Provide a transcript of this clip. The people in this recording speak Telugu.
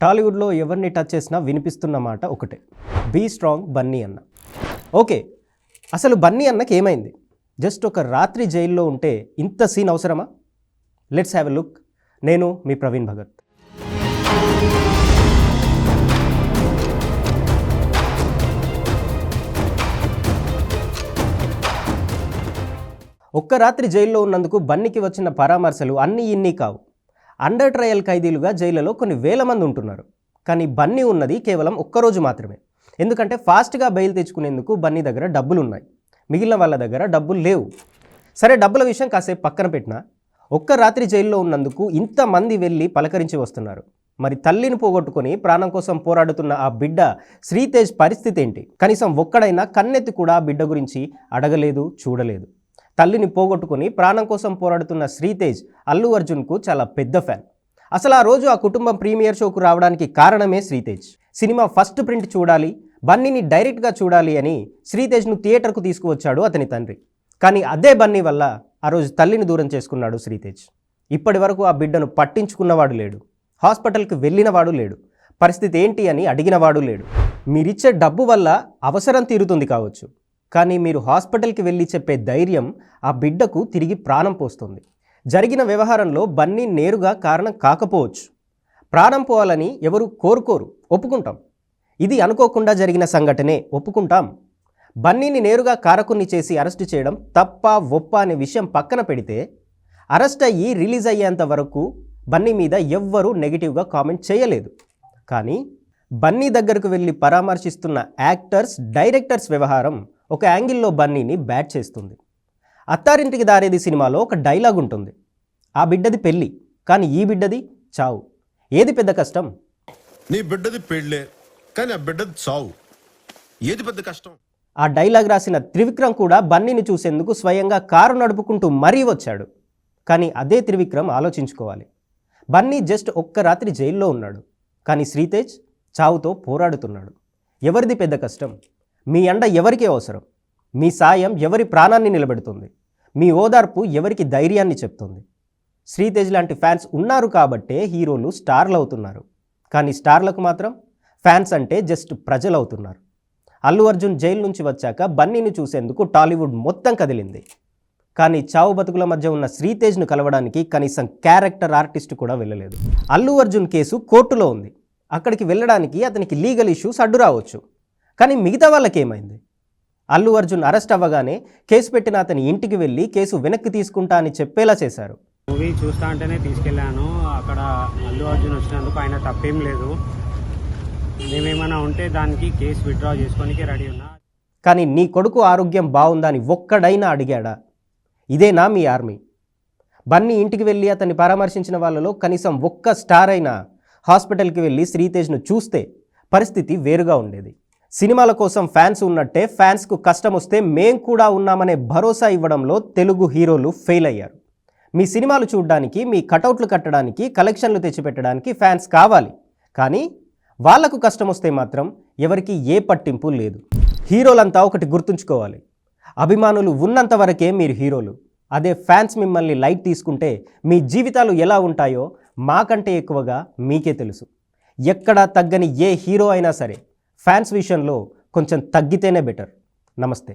టాలీవుడ్లో ఎవరిని టచ్ చేసినా వినిపిస్తున్న మాట ఒకటే, బీ స్ట్రాంగ్ బన్నీ అన్న. ఓకే, అసలు బన్నీ అన్నకి ఏమైంది? జస్ట్ ఒక రాత్రి జైల్లో ఉంటే ఇంత సీన్ అవసరమా? Let's have a look. నేను మీ ప్రవీణ్ భగత్. ఒక్క రాత్రి జైల్లో ఉన్నందుకు బన్నీకి వచ్చిన పరామర్శలు అన్నీ ఇన్ని కావు. అండర్ ట్రయల్ ఖైదీలుగా జైళ్లలో కొన్ని వేల మంది ఉంటున్నారు. కానీ బన్నీ ఉన్నది కేవలం ఒక్కరోజు మాత్రమే. ఎందుకంటే ఫాస్ట్గా బెయిల్ తెచ్చుకునేందుకు బన్నీ దగ్గర డబ్బులు ఉన్నాయి, మిగిలిన వాళ్ళ దగ్గర డబ్బులు లేవు. సరే, డబ్బుల విషయం కాసేపు పక్కన పెట్టినా, ఒక్క రాత్రి జైల్లో ఉన్నందుకు ఇంతమంది వెళ్ళి పలకరించి వస్తున్నారు. మరి తల్లిని పోగొట్టుకొని ప్రాణం కోసం పోరాడుతున్న ఆ బిడ్డ శ్రీతేజ్ పరిస్థితి ఏంటి? కనీసం ఒక్కడైనా కన్నెత్తి కూడా ఆ బిడ్డ గురించి అడగలేదు, చూడలేదు. తల్లిని పోగొట్టుకొని ప్రాణం కోసం పోరాడుతున్న శ్రీతేజ్ అల్లు అర్జున్కు చాలా పెద్ద ఫ్యాన్. అసలు ఆ రోజు ఆ కుటుంబం ప్రీమియర్ షోకు రావడానికి కారణమే శ్రీతేజ్. సినిమా ఫస్ట్ ప్రింట్ చూడాలి, బన్నీని డైరెక్ట్గా చూడాలి అని శ్రీతేజ్ను థియేటర్కు తీసుకువచ్చాడు అతని తండ్రి. కానీ అదే బన్నీ వల్ల ఆ రోజు తల్లిని దూరం చేసుకున్నాడు శ్రీతేజ్. ఇప్పటి వరకు ఆ బిడ్డను పట్టించుకున్నవాడు లేడు, హాస్పిటల్కి వెళ్ళినవాడు లేడు, పరిస్థితి ఏంటి అని అడిగినవాడు లేడు. మీరిచ్చే డబ్బు వల్ల అవసరం తీరుతుంది కావచ్చు, కానీ మీరు హాస్పిటల్కి వెళ్ళి చెప్పే ధైర్యం ఆ బిడ్డకు తిరిగి ప్రాణం పోస్తుంది. జరిగిన వ్యవహారంలో బన్నీ నేరుగా కారణం కాకపోవచ్చు. ప్రాణం పోవాలని ఎవరు కోరుకోరు, ఒప్పుకుంటాం. ఇది అనుకోకుండా జరిగిన సంఘటనే, ఒప్పుకుంటాం. బన్నీని నేరుగా కారకున్ని చేసి అరెస్టు చేయడం తప్ప ఒప్ప అనే విషయం పక్కన పెడితే, అరెస్ట్ అయ్యి రిలీజ్ అయ్యేంత వరకు బన్నీ మీద ఎవ్వరూ నెగిటివ్గా కామెంట్ చేయలేదు. కానీ బన్నీ దగ్గరకు వెళ్ళి పరామర్శిస్తున్న యాక్టర్స్, డైరెక్టర్స్ వ్యవహారం ఒక యాంగిల్లో బన్నీని బ్యాట్ చేస్తుంది. అత్తారింటికి దారేది సినిమాలో ఒక డైలాగ్ ఉంటుంది, ఆ బిడ్డది పెళ్ళి, కానీ ఈ బిడ్డది చావు. ఏది పెద్ద కష్టం? నీ బిడ్డది పెళ్ళే, కానీ ఆ బిడ్డది చావు. ఏది పెద్ద కష్టం? ఆ డైలాగ్ రాసిన త్రివిక్రమ్ కూడా బన్నీని చూసేందుకు స్వయంగా కారు నడుపుకుంటూ మరీ వచ్చాడు. కానీ అదే త్రివిక్రమ్ ఆలోచించుకోవాలి. బన్నీ జస్ట్ ఒక్క రాత్రి జైల్లో ఉన్నాడు, కానీ శ్రీతేజ్ చావుతో పోరాడుతున్నాడు. ఎవరిది పెద్ద కష్టం? మీ అండ ఎవరికి అవసరం? మీ సాయం ఎవరి ప్రాణాన్ని నిలబెడుతుంది? మీ ఓదార్పు ఎవరికి ధైర్యాన్ని చెప్తుంది? శ్రీతేజ్ లాంటి ఫ్యాన్స్ ఉన్నారు కాబట్టే హీరోలు స్టార్లు అవుతున్నారు. కానీ స్టార్లకు మాత్రం ఫ్యాన్స్ అంటే జస్ట్ ప్రజలు అవుతున్నారు. అల్లు అర్జున్ జైలు నుంచి వచ్చాక బన్నీని చూసేందుకు టాలీవుడ్ మొత్తం కదిలింది. కానీ చావు బతుకుల మధ్య ఉన్న శ్రీతేజ్ను కలవడానికి కనీసం క్యారెక్టర్ ఆర్టిస్ట్ కూడా వెళ్ళలేదు. అల్లు అర్జున్ కేసు కోర్టులో ఉంది, అక్కడికి వెళ్ళడానికి అతనికి లీగల్ ఇష్యూస్ అడ్డు రావచ్చు. కానీ మిగతా వాళ్ళకి ఏమైంది? అల్లు అర్జున్ అరెస్ట్ అవ్వగానే కేసు పెట్టిన అతని ఇంటికి వెళ్ళి కేసు వెనక్కి తీసుకుంటా అని చెప్పేలా చేశారు. మూవీ చూస్తా అంటేనే తీసుకెళ్ళాను. అక్కడ అల్లు అర్జున్ వచ్చినందుకు ఆయన తప్పేం లేదు. మేమేమైనా ఉంటే దానికి కేసు విత్డ్రా చేసుకోనికి రెడీ ఉన్నా. కానీ నీ కొడుకు ఆరోగ్యం బాగుందా అని ఒక్కడైనా అడిగాడా? ఇదేనా మీ ఆర్మీ? బన్నీ ఇంటికి వెళ్ళి అతన్ని పరామర్శించిన వాళ్ళలో కనీసం ఒక్క స్టార్ అయినా హాస్పిటల్కి వెళ్ళి శ్రీతేజ్ను చూస్తే పరిస్థితి వేరుగా ఉండేది. సినిమాల కోసం ఫ్యాన్స్ ఉన్నట్టే ఫ్యాన్స్కు కష్టం వస్తే మేం కూడా ఉన్నామనే భరోసా ఇవ్వడంలో తెలుగు హీరోలు ఫెయిల్ అయ్యారు. మీ సినిమాలు చూడడానికి, మీ కటౌట్లు కట్టడానికి, కలెక్షన్లు తెచ్చిపెట్టడానికి ఫ్యాన్స్ కావాలి. కానీ వాళ్లకు కష్టం వస్తే మాత్రం ఎవరికి ఏ పట్టింపు లేదు. హీరోలంతా ఒకటి గుర్తుంచుకోవాలి, అభిమానులు ఉన్నంత వరకే మీరు హీరోలు. అదే ఫ్యాన్స్ మిమ్మల్ని లైట్ తీసుకుంటే మీ జీవితాలు ఎలా ఉంటాయో మాకంటే ఎక్కువగా మీకే తెలుసు. ఎక్కడా తగ్గని ఏ హీరో అయినా సరే ఫ్యాన్స్ విషయంలో కొంచెం తగ్గితేనే బెటర్. నమస్తే.